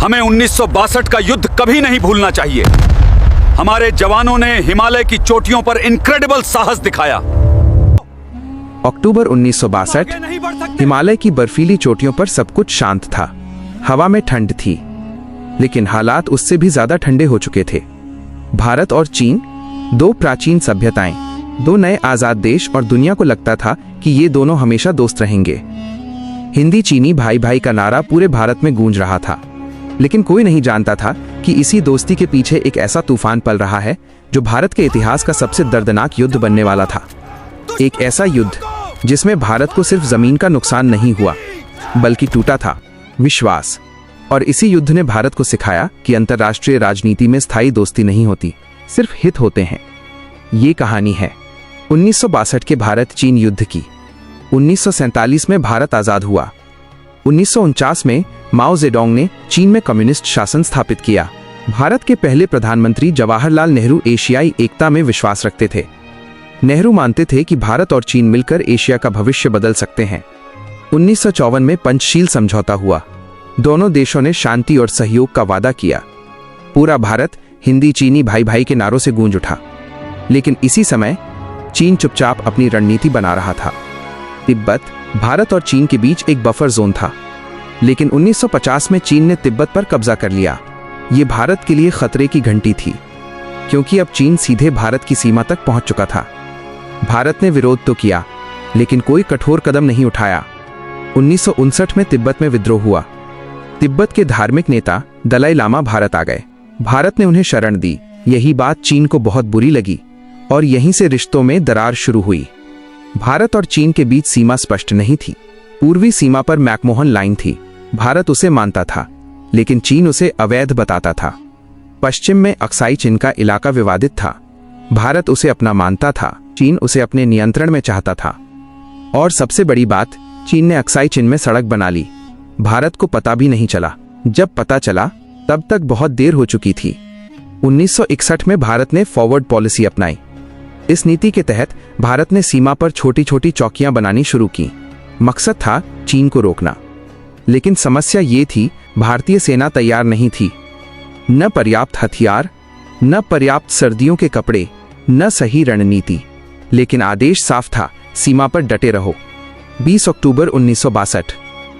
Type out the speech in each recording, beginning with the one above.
हमें 1962 का युद्ध कभी नहीं भूलना चाहिए। हमारे जवानों ने हिमालय की चोटियों पर इनक्रेडिबल साहस दिखाया। अक्टूबर 1962, हिमालय की बर्फीली चोटियों पर सब कुछ शांत था। हवा में ठंड थी, लेकिन हालात उससे भी ज्यादा ठंडे हो चुके थे। भारत और चीन, दो प्राचीन सभ्यताएं, दो नए आजाद देश, और दुनिया को लगता था कि ये दोनों हमेशा दोस्त रहेंगे। हिंदी चीनी भाई भाई का नारा पूरे भारत में गूंज रहा था, लेकिन कोई नहीं जानता था कि इसी दोस्ती के पीछे एक ऐसा तूफान पल रहा है जो भारत के इतिहास का सबसे दर्दनाक युद्ध बनने वाला था। एक ऐसा युद्ध जिसमें भारत को सिर्फ जमीन का नुकसान नहीं हुआ, बल्कि टूटा था विश्वास। और इसी युद्ध ने भारत को सिखाया कि अंतर्राष्ट्रीय राजनीति में स्थायी दोस्ती नहीं होती, सिर्फ हित होते हैं। ये कहानी है 1962 के भारत चीन युद्ध की। 1947 में भारत आजाद हुआ। 1949 में माओ जेडोंग ने चीन में कम्युनिस्ट शासन स्थापित किया। भारत के पहले प्रधानमंत्री जवाहरलाल नेहरू एशियाई एकता में विश्वास रखते थे। नेहरू मानते थे कि भारत और चीन मिलकर एशिया का भविष्य बदल सकते हैं। 1954 में पंचशील समझौता हुआ। दोनों देशों ने शांति और सहयोग का वादा किया। पूरा भारत हिंदी चीनी भाई भाई के नारों से गूंज उठा। लेकिन इसी समय चीन चुपचाप अपनी रणनीति बना रहा था। तिब्बत भारत और चीन के बीच एक बफर जोन था, लेकिन 1950 में चीन ने तिब्बत पर कब्जा कर लिया। ये भारत के लिए खतरे की घंटी थी, क्योंकि अब चीन सीधे भारत की सीमा तक पहुंच चुका था। भारत ने विरोध तो किया, लेकिन कोई कठोर कदम नहीं उठाया। 1959 में तिब्बत में विद्रोह हुआ। तिब्बत के धार्मिक नेता दलाई लामा भारत आ गए। भारत ने उन्हें शरण दी। यही बात चीन को बहुत बुरी लगी और यहीं से रिश्तों में दरार शुरू हुई। भारत और चीन के बीच सीमा स्पष्ट नहीं थी। पूर्वी सीमा पर मैकमोहन लाइन थी। भारत उसे मानता था, लेकिन चीन उसे अवैध बताता था। पश्चिम में अक्साई चीन का इलाका विवादित था। भारत उसे अपना मानता था, चीन उसे अपने नियंत्रण में चाहता था। और सबसे बड़ी बात, चीन ने अक्साई चीन में सड़क बना ली। भारत को पता भी नहीं चला। जब पता चला, तब तक बहुत देर हो चुकी थी। 1961 में भारत ने फॉरवर्ड पॉलिसी अपनाई। इस नीति के तहत भारत ने सीमा पर छोटी छोटी चौकियां बनानी शुरू की। मकसद था चीन को रोकना। लेकिन समस्या ये थी, भारतीय सेना तैयार नहीं थी। न पर्याप्त हथियार, न पर्याप्त सर्दियों के कपड़े, न सही रणनीति। लेकिन आदेश साफ था, सीमा पर डटे रहो। 20 अक्टूबर 1962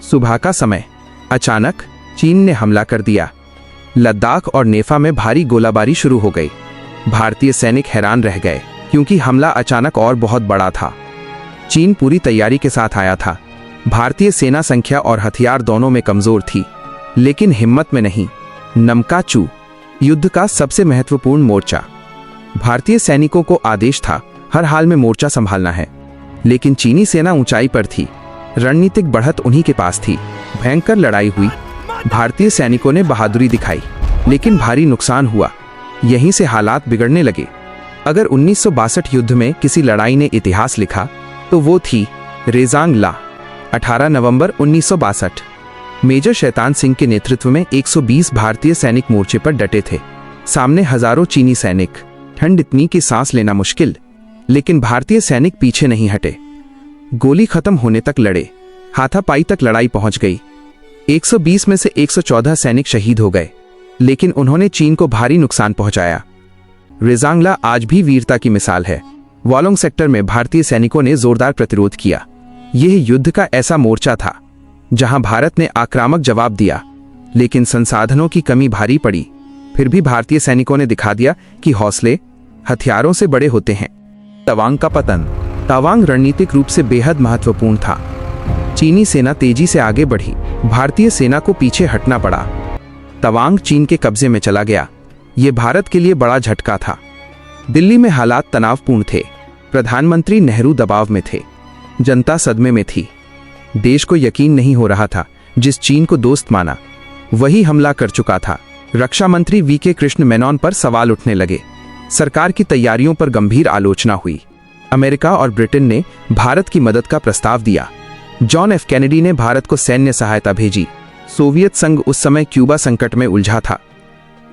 सुबह का समय, अचानक चीन ने हमला कर दिया। लद्दाख और नेफा में भारी गोलाबारी शुरू हो गई। भारतीय सैनिक हैरान रह गए, क्योंकि हमला अचानक और बहुत बड़ा था। चीन पूरी तैयारी के साथ आया था। भारतीय सेना संख्या और हथियार दोनों में कमजोर थी, लेकिन हिम्मत में नहीं। नमकाचू, युद्ध का सबसे महत्वपूर्ण मोर्चा। भारतीय सैनिकों को आदेश था हर हाल में मोर्चा संभालना है, लेकिन चीनी सेना ऊंचाई पर थी। रणनीतिक बढ़त उन्हीं के पास थी। भयंकर लड़ाई हुई। भारतीय सैनिकों ने बहादुरी दिखाई, लेकिन भारी नुकसान हुआ। यहीं से हालात बिगड़ने लगे। अगर 1962 युद्ध में किसी लड़ाई ने इतिहास लिखा, तो वो थी रेजांग ला। 18 नवंबर 1962 मेजर शैतान सिंह के नेतृत्व में 120 भारतीय सैनिक मोर्चे पर डटे थे। सामने हजारों चीनी सैनिक। ठंड इतनी कि सांस लेना मुश्किल, लेकिन भारतीय सैनिक पीछे नहीं हटे। गोली खत्म होने तक लड़े। हाथापाई तक लड़ाई पहुंच गई। 120 में से 114 सैनिक शहीद हो गए, लेकिन उन्होंने चीन को भारी नुकसान पहुंचाया। रेजांगला आज भी वीरता की मिसाल है। वॉलोंग सेक्टर में भारतीय सैनिकों ने जोरदार प्रतिरोध किया। यह युद्ध का ऐसा मोर्चा था जहां भारत ने आक्रामक जवाब दिया, लेकिन संसाधनों की कमी भारी पड़ी। फिर भी भारतीय सैनिकों ने दिखा दिया कि हौसले हथियारों से बड़े होते हैं। तवांग का पतन। तवांग रणनीतिक रूप से बेहद महत्वपूर्ण था। चीनी सेना तेजी से आगे बढ़ी। भारतीय सेना को पीछे हटना पड़ा। तवांग चीन के कब्जे में चला गया। ये भारत के लिए बड़ा झटका था। दिल्ली में हालात तनावपूर्ण थे। प्रधानमंत्री नेहरू दबाव में थे। जनता सदमे में थी। देश को यकीन नहीं हो रहा था, जिस चीन को दोस्त माना वही हमला कर चुका था। रक्षा मंत्री वीके कृष्ण मेनन पर सवाल उठने लगे। सरकार की तैयारियों पर गंभीर आलोचना हुई। अमेरिका और ब्रिटेन ने भारत की मदद का प्रस्ताव दिया। जॉन एफ कैनेडी ने भारत को सैन्य सहायता भेजी। सोवियत संघ उस समय क्यूबा संकट में उलझा था।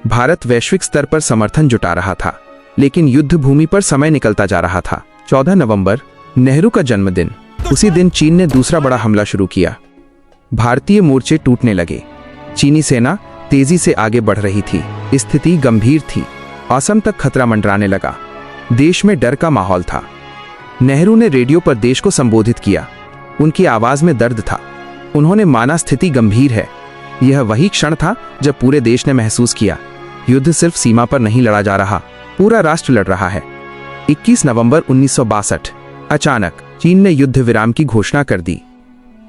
भारत वैश्विक स्तर पर समर्थन जुटा रहा था, लेकिन युद्ध भूमि पर समय निकलता जा रहा था। 14 नवंबर नेहरू का जन्मदिन। उसी दिन चीन ने दूसरा बड़ा हमला शुरू किया। भारतीय मोर्चे टूटने लगे। चीनी सेना तेजी से आगे बढ़ रही थी। स्थिति गंभीर थी। असम तक खतरा मंडराने लगा। देश में डर का माहौल था। नेहरू ने रेडियो पर देश को संबोधित किया। उनकी आवाज में दर्द था। उन्होंने माना स्थिति गंभीर है। यह वही क्षण था जब पूरे देश ने महसूस किया, युद्ध सिर्फ सीमा पर नहीं लड़ा जा रहा, पूरा राष्ट्र लड़ रहा है। 21 नवंबर 1962 अचानक चीन ने युद्ध विराम की घोषणा कर दी।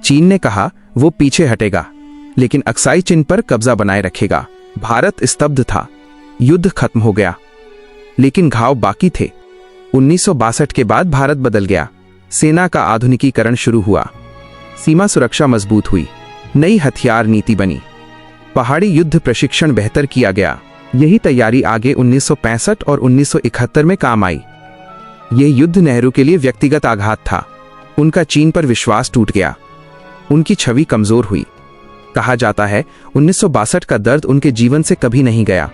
चीन ने कहा वो पीछे हटेगा, लेकिन अक्साई चिन पर कब्जा बनाए रखेगा। भारत स्तब्ध था। युद्ध खत्म हो गया, लेकिन घाव बाकी थे। 1962 के बाद भारत बदल गया। सेना का आधुनिकीकरण शुरू हुआ। सीमा सुरक्षा मजबूत हुई। नई हथियार नीति बनी। पहाड़ी युद्ध प्रशिक्षण बेहतर किया गया। यही तैयारी आगे 1965 और 1971 में काम आई। यह युद्ध नेहरू के लिए व्यक्तिगत आघात था। उनका चीन पर विश्वास टूट गया। उनकी छवि कमजोर हुई। कहा जाता है 1962 का दर्द उनके जीवन से कभी नहीं गया।